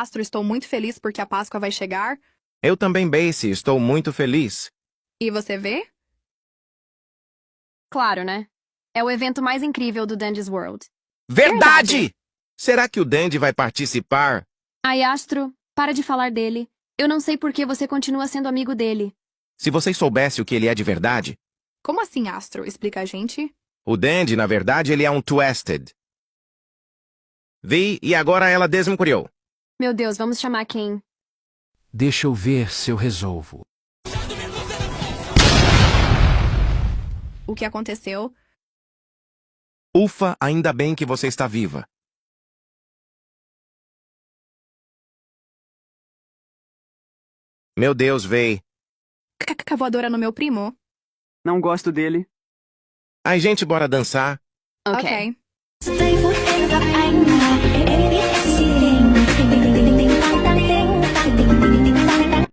Astro, estou muito feliz porque a Páscoa vai chegar. Eu também, Basie, estou muito feliz. E você vê? Claro, né? É o evento mais incrível do Dandy's World. Verdade! Será que o Dandy vai participar? Ai, Astro, para de falar dele. Eu não sei por que você continua sendo amigo dele. Se vocês soubessem o que ele é de verdade, Como assim, Astro? Explica a gente. o Dandy, na verdade, ele é um Twisted. Vi, e agora ela desmemoriou. Meu Deus, vamos chamar quem? Deixa eu ver se eu resolvo. O que aconteceu? Ufa, ainda bem que você está viva. Meu Deus, véi. Voadora no meu primo? Não gosto dele. Ai, gente, bora dançar. Ok. Ok. Stay forever, I know. Anything